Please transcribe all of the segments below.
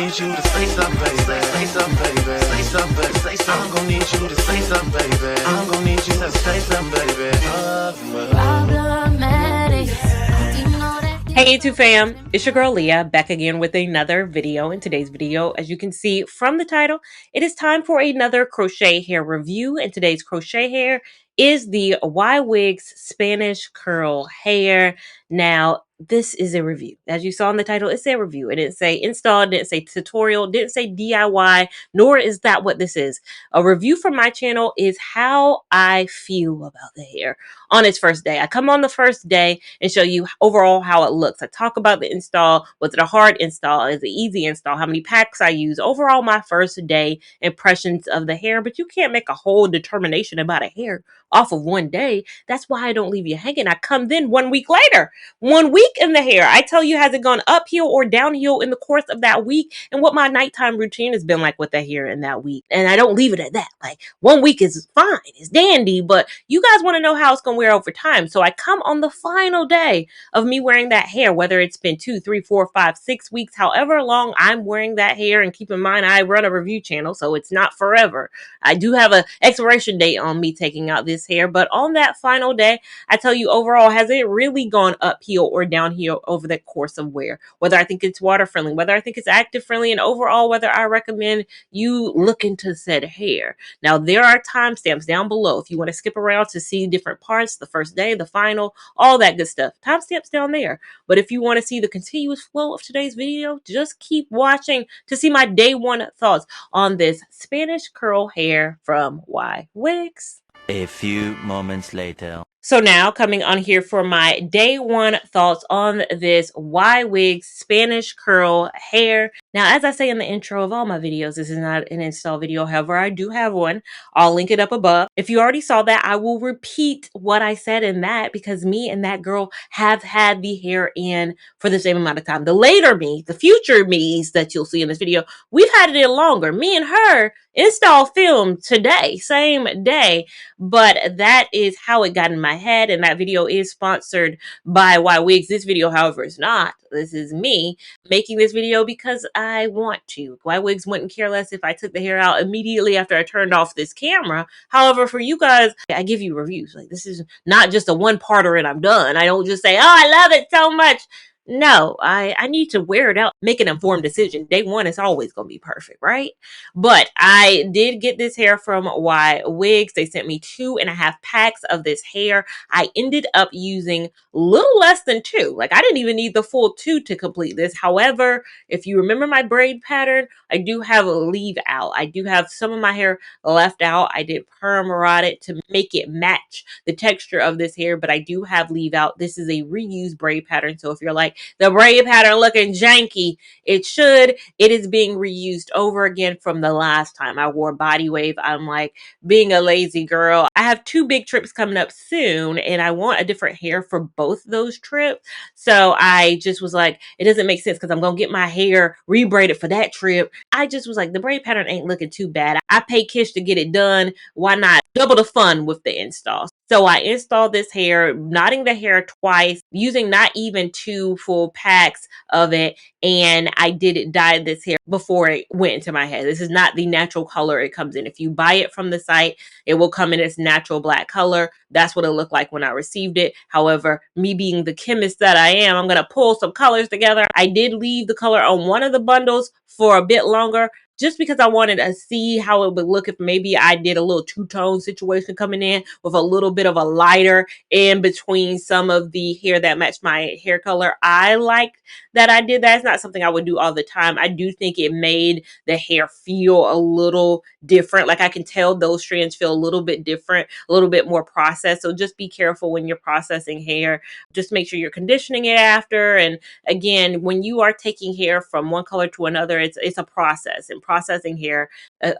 need you to say something, baby. Say something, baby. Say something, say something. I'm gonna need you to say something, baby. I'm gonna need you to say something, baby. Hey YouTube fam, it's your girl Leah back again with another video. In today's video, as you can see from the title, it is time for another crochet hair review. And today's crochet hair is the YWigs Spanish curl hair. Now, this is a review. As you saw in the title, it's a review. It didn't say install, it didn't say tutorial, it didn't say DIY, nor is that what this is. A review from my channel is how I feel about the hair on its first day. I come on the first day and show you overall how it looks. I talk about the install. Was it a hard install? Is it easy install? How many packs I use? Overall, my first day impressions of the hair. But you can't make a whole determination about a hair off of one day. That's why I don't leave you hanging. I come then 1 week later. 1 week in the hair. I tell you, has it gone uphill or downhill in the course of that week, and what my nighttime routine has been like with the hair in that week. And I don't leave it at that. Like 1 week is fine. It's dandy, but you guys want to know how it's going to wear over time. So I come on the final day of me wearing that hair, whether it's been 2, 3, 4, 5, 6 weeks, however long I'm wearing that hair. And keep in mind, I run a review channel, so it's not forever. I do have an expiration date on me taking out this hair, but on that final day, I tell you overall, has it really gone uphill or downhill over the course of wear? Whether I think it's water friendly, whether I think it's active friendly, and overall, whether I recommend you look into said hair. Now, there are timestamps down below if you want to skip around to see different parts, the first day, the final, all that good stuff. Timestamps down there. But if you want to see the continuous flow of today's video, just keep watching to see my day one thoughts on this Spanish curl hair from YWigs. A few moments later. So now coming on here for my day one thoughts on this YWigs Spanish curl hair. Now, as I say in the intro of all my videos, this is not an install video. However, I do have one. I'll link it up above. If you already saw that, I will repeat what I said in that because me and that girl have had the hair in for the same amount of time. The later me, the future me's that you'll see in this video, we've had it in longer. Me and her install filmed today, same day, but that is how it got in my head, and that video is sponsored by YWigs. This video, however, is not. This is me making this video because I want to. YWigs wouldn't care less if I took the hair out immediately after I turned off this camera. However, for you guys, I give you reviews. Like, this is not just a one-parter and I'm done. I don't just say, oh, I love it so much. No, I need to wear it out, make an informed decision. Day one is always going to be perfect, right? But I did get this hair from YWigs. They sent me 2.5 packs of this hair. I ended up using a little less than 2. Like, I didn't even need the full 2 to complete this. However, if you remember my braid pattern, I do have a leave out. I do have some of my hair left out. I did perm rod it to make it match the texture of this hair, but I do have leave out. This is a reused braid pattern. So if you're like, the braid pattern looking janky, it is being reused over again from the last time I wore body wave. I'm like being a lazy girl. I have 2 big trips coming up soon and I want a different hair for both those trips. So I just was like, it doesn't make sense because I'm going to get my hair rebraided for that trip. I just was like, the braid pattern ain't looking too bad. I paid Kish to get it done. Why not double the fun with the install? So I installed this hair, knotting the hair twice, using not even 2 full packs of it. And I did dye this hair before it went into my head. This is not the natural color it comes in. If you buy it from the site, it will come in its natural black color. That's what it looked like when I received it. However, me being the chemist that I am, I'm going to pull some colors together. I did leave the color on one of the bundles for a bit longer, just because I wanted to see how it would look if maybe I did a little two-tone situation coming in with a little bit of a lighter in between some of the hair that matched my hair color. I liked that I did that. It's not something I would do all the time. I do think it made the hair feel a little different. Like, I can tell those strands feel a little bit different, a little bit more processed. So just be careful when you're processing hair. Just make sure you're conditioning it after. And again, when you are taking hair from one color to another, it's a process, and processing hair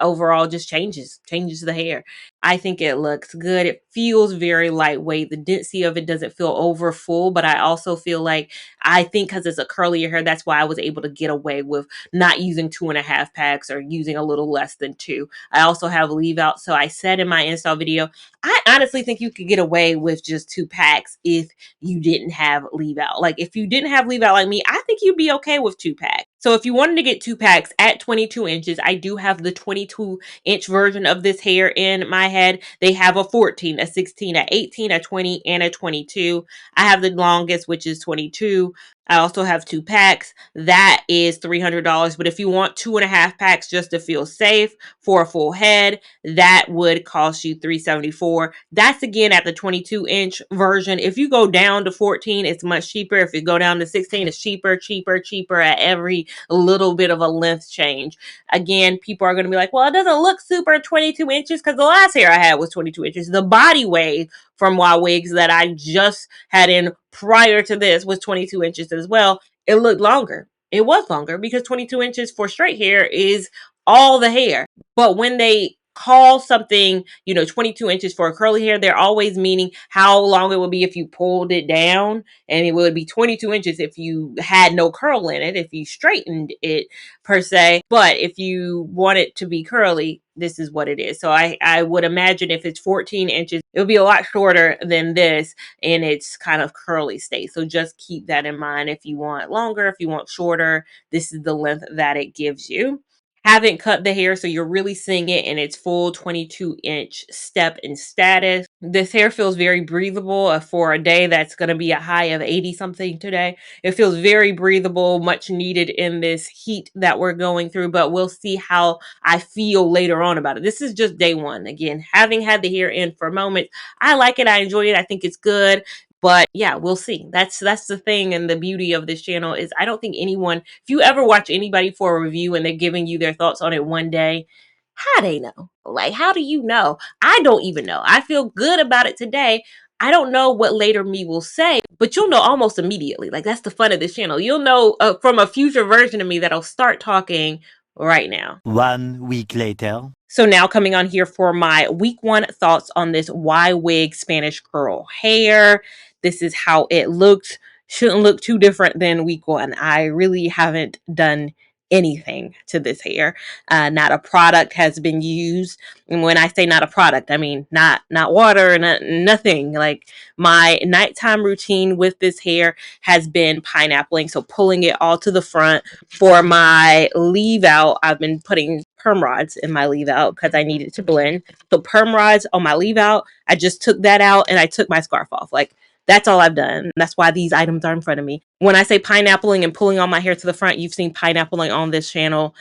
overall just changes the hair. I think it looks good. It feels very lightweight. The density of it doesn't feel over full, but I also feel like, I think because it's a curlier hair, that's why I was able to get away with not using 2.5 packs or using a little less than 2. I also have leave out. So I said in my install video, I honestly think you could get away with just 2 packs if you didn't have leave out. Like if you didn't have leave out like me, I think you'd be okay with 2 packs. So if you wanted to get 2 packs at 22 inches, I do have the 22-inch version of this hair in my head. They have a 14, a 16, a 18, a 20, and a 22. I have the longest, which is 22. I also have 2 packs. That is $300. But if you want 2.5 packs just to feel safe for a full head, that would cost you $374. That's again at the 22-inch version. If you go down to 14, it's much cheaper. If you go down to 16, it's cheaper at every little bit of a length change. Again, people are going to be like, well, it doesn't look super 22 inches because the last hair I had was 22 inches. The body wave from YWigs that I just had in prior to this was 22 inches as well. It looked longer. It was longer because 22 inches for straight hair is all the hair. But when they call something, 22 inches for curly hair, they're always meaning how long it would be if you pulled it down. And it would be 22 inches if you had no curl in it, if you straightened it per se. But if you want it to be curly, this is what it is. So I would imagine if it's 14 inches, it would be a lot shorter than this in its kind of curly state. So just keep that in mind. If you want longer, if you want shorter, this is the length that it gives you. Haven't cut the hair, so you're really seeing it in its full 22-inch step and status. This hair feels very breathable for a day that's going to be a high of 80 something today. It feels very breathable, much needed in this heat that we're going through, but we'll see how I feel later on about it. This is just day one. Again, having had the hair in for a moment, I like it. I enjoy it. I think it's good. But yeah, we'll see. That's the thing, and the beauty of this channel is I don't think anyone, if you ever watch anybody for a review and they're giving you their thoughts on it one day, how they know? Like, how do you know? I don't even know. I feel good about it today. I don't know what later me will say, but you'll know almost immediately. Like, that's the fun of this channel. You'll know from a future version of me that'll start talking right now. 1 week later. So now coming on here for my week 1 thoughts on this YWig Spanish curl hair. This is how it looked. Shouldn't look too different than week 1. I really haven't done anything to this hair. Not a product has been used. And when I say not a product, I mean not water, nothing. Like, my nighttime routine with this hair has been pineappling. So pulling it all to the front. For my leave out, I've been putting perm rods in my leave out because I needed to blend. So perm rods on my leave out, I just took that out and I took my scarf off. Like, that's all I've done. That's why these items are in front of me. When I say pineappling and pulling all my hair to the front, you've seen pineappling on this channel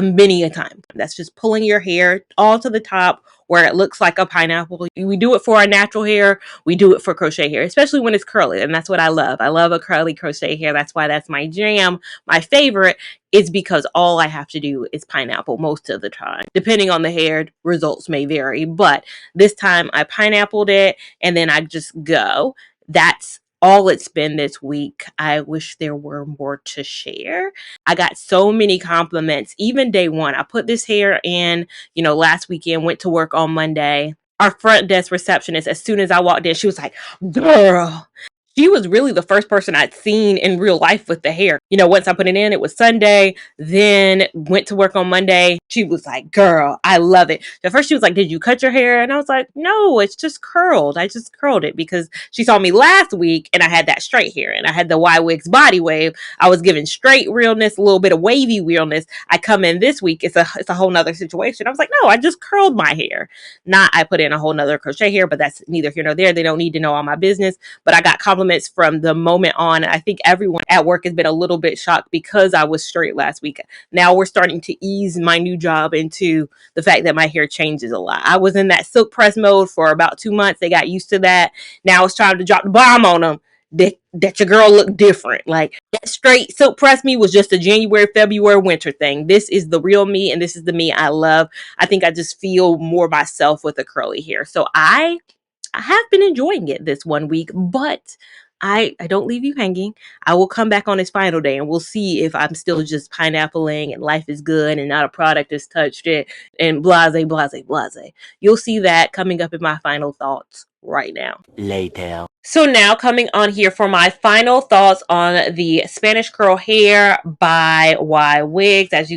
many a time. That's just pulling your hair all to the top where it looks like a pineapple. We do it for our natural hair. We do it for crochet hair, especially when it's curly. And that's what I love. I love a curly crochet hair. That's why that's my jam. My favorite is because all I have to do is pineapple most of the time. Depending on the hair, results may vary. But this time I pineappled it and then I just go. That's all it's been this week. I wish there were more to share. I got so many compliments, even day one. I put this hair in, last weekend, went to work on Monday. Our front desk receptionist, as soon as I walked in, she was like, girl. She was really the first person I'd seen in real life with the hair. Once I put it in, it was Sunday, then went to work on Monday. She was like, girl, I love it. At first she was like, did you cut your hair? And I was like, no, it's just curled. I just curled it because she saw me last week and I had that straight hair and I had the YWigs body wave. I was giving straight realness, a little bit of wavy realness. I come in this week, it's a whole nother situation. I was like, no, I just curled my hair. Not I put in a whole nother crochet hair, but that's neither here nor there. They don't need to know all my business. But I got compliments from the moment on. I think everyone at work has been a little bit shocked because I was straight last week. Now we're starting to ease my new job into the fact that my hair changes a lot. I was in that silk press mode for about 2 months. They got used to that. Now it's time to drop the bomb on them. That your girl looked different. Like, that straight silk press me was just a January, February, winter thing. This is the real me, and this is the me I love. I think I just feel more myself with the curly hair. So I have been enjoying it this 1 week, but I don't leave you hanging. I will come back on this final day and we'll see if I'm still just pineappling and life is good and not a product has touched it and blase, blase, blase. You'll see that coming up in my final thoughts right now. Later. So now coming on here for my final thoughts on the Spanish curl hair by YWigs.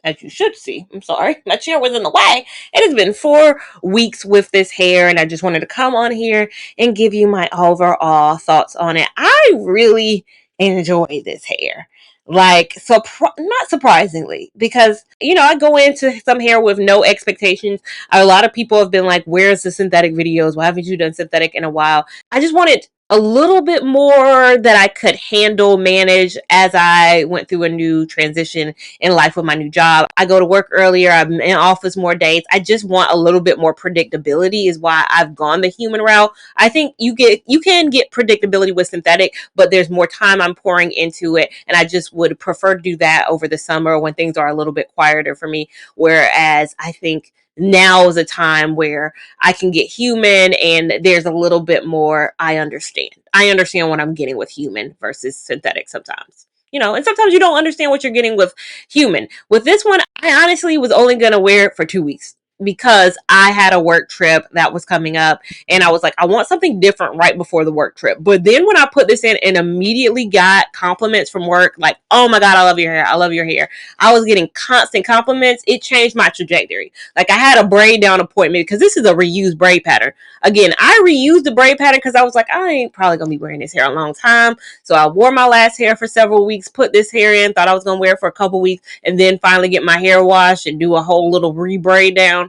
as you should see. I'm sorry, my chair was in the way. It has been 4 weeks with this hair, and I just wanted to come on here and give you my overall thoughts on it. I really enjoy this hair. Like, so not surprisingly, because I go into some hair with no expectations. A lot of people have been like, "Where's the synthetic videos? Why haven't you done synthetic in a while?" I just wanted a little bit more that I could handle, manage as I went through a new transition in life with my new job. I go to work earlier. I'm in office more days. I just want a little bit more predictability is why I've gone the human route. I think you can get predictability with synthetic, but there's more time I'm pouring into it. And I just would prefer to do that over the summer when things are a little bit quieter for me. Whereas I think now is a time where I can get human and there's a little bit more. I understand what I'm getting with human versus synthetic sometimes. And sometimes you don't understand what you're getting with human. With this one, I honestly was only going to wear it for 2 weeks because I had a work trip that was coming up and I was like, I want something different right before the work trip. But then when I put this in and immediately got compliments from work, like, "Oh my God, I love your hair. I love your hair." I was getting constant compliments. It changed my trajectory. Like, I had a braid down appointment because this is a reused braid pattern. Again, I reused the braid pattern because I was like, I ain't probably going to be wearing this hair a long time. So I wore my last hair for several weeks, put this hair in, thought I was going to wear it for a couple weeks, and then finally get my hair washed and do a whole little re-braid down.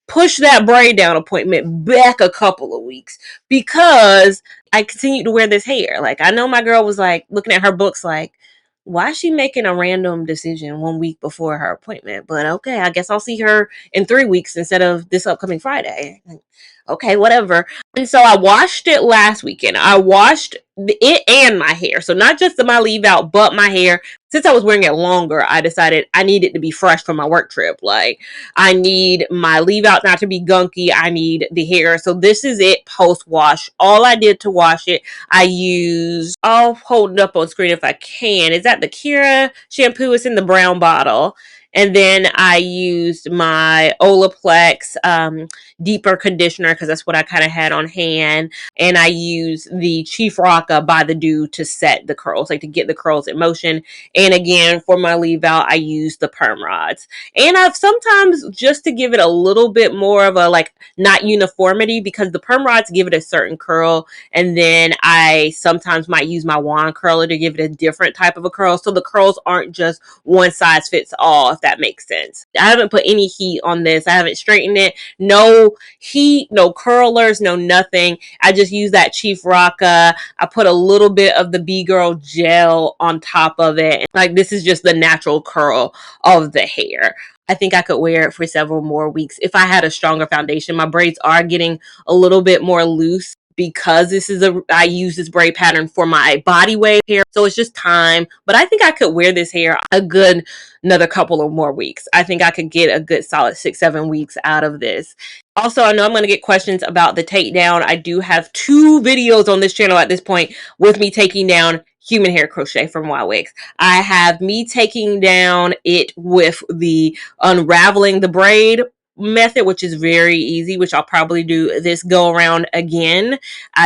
Push that braid down appointment back a couple of weeks because I continued to wear this hair. Like, I know my girl was like looking at her books like, why is she making a random decision 1 week before her appointment? But okay, I guess I'll see her in 3 weeks instead of this upcoming Friday. Okay, whatever. And so I washed it last weekend. I washed it and my hair. So not just my leave out, but my hair. Since I was wearing it longer, I decided I needed to be fresh for my work trip. Like, I need my leave out not to be gunky. I need the hair. So this is it post wash. All I did to wash it, I'll hold it up on screen if I can. Is that the Kira shampoo? It's in the brown bottle. And then I used my Olaplex deeper conditioner because that's what I kind of had on hand. And I used the Chief Rocka by the Dew to set the curls, like to get the curls in motion. And again, for my leave out, I used the perm rods. And I've sometimes, just to give it a little bit more of a not uniformity, because the perm rods give it a certain curl. And then I sometimes might use my wand curler to give it a different type of a curl. So the curls aren't just one size fits all, if that makes sense. I haven't put any heat on this. I haven't straightened it. No heat, no curlers, no nothing. I just use that Chief Rocka. I put a little bit of the B-Girl gel on top of it. Like, this is just the natural curl of the hair. I think I could wear it for several more weeks if I had a stronger foundation. My braids are getting a little bit more loose because I use this braid pattern for my body wave hair. So it's just time. But I think I could wear this hair another couple of more weeks. I think I could get a good solid 6-7 weeks out of this. Also, I know I'm going to get questions about the takedown. I do have 2 videos on this channel at this point with me taking down human hair crochet from YWigs. I have me taking down it with the unraveling the braid method, which is very easy, which I'll probably do this go around again,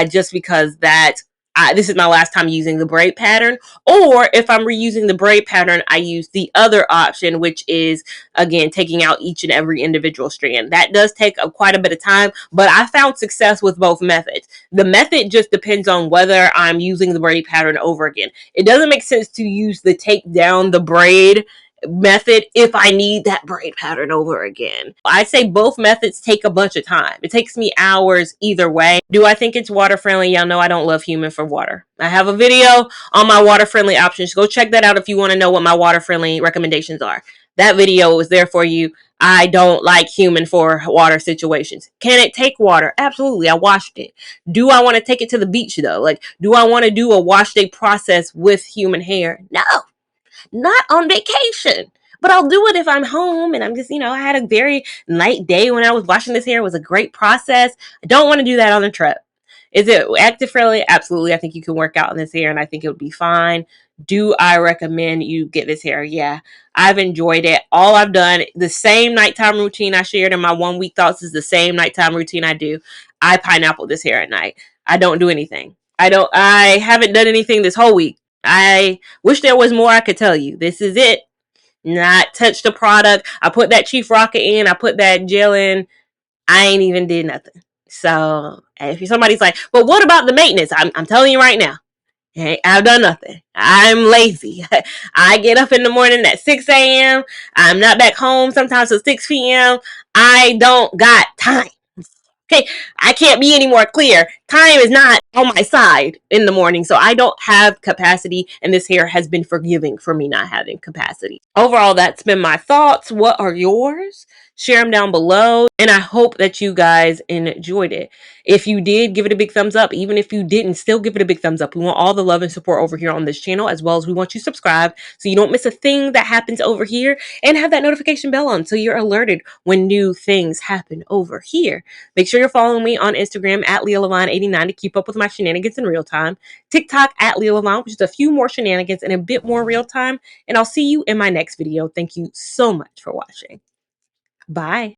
just because this is my last time using the braid pattern. Or if I'm reusing the braid pattern, I use the other option, which is, again, taking out each and every individual strand. That does take quite a bit of time, but I found success with both methods. The method just depends on whether I'm using the braid pattern over again. It doesn't make sense to use the take down the braid method if I need that braid pattern over again. I'd say both methods take a bunch of time. It takes me hours either way. Do I think it's water friendly? Y'all know I don't love human for water. I have a video on my water friendly options. Go check that out if you want to know what my water friendly recommendations are. That video is there for you. I don't like human for water situations. Can it take water? Absolutely. I washed it. Do I want to take it to the beach though? Like, do I want to do a wash day process with human hair? No. Not on vacation, but I'll do it if I'm home and I'm just, I had a very light day when I was washing this hair. It was a great process. I don't want to do that on a trip. Is it active friendly? Absolutely. I think you can work out in this hair and I think it would be fine. Do I recommend you get this hair? Yeah, I've enjoyed it. All I've done, the same nighttime routine I shared in my 1 week thoughts is the same nighttime routine I do. I pineapple this hair at night. I don't do anything. I haven't done anything this whole week. I wish there was more I could tell you. This is it. not touch the product. I put that Chief Rocket in, I put that gel in. I ain't even did nothing. So if somebody's like, but what about the maintenance? I'm telling you right now. Hey, I've done nothing. I'm lazy. I get up in the morning at 6 a.m. I'm not back home sometimes till 6 p.m. I don't got time. Okay, I can't be any more clear. Time is not on my side in the morning, so I don't have capacity, and this hair has been forgiving for me not having capacity. Overall, that's been my thoughts. What are yours? Share them down below, and I hope that you guys enjoyed it. If you did, give it a big thumbs up. Even if you didn't, still give it a big thumbs up. We want all the love and support over here on this channel, as well as we want you to subscribe so you don't miss a thing that happens over here, and have that notification bell on so you're alerted when new things happen over here. Make sure you're following me on Instagram at Lia Lavon 89 to keep up with my shenanigans in real time. TikTok at Lia Lavon, which is a few more shenanigans and a bit more real time. And I'll see you in my next video. Thank you so much for watching. Bye.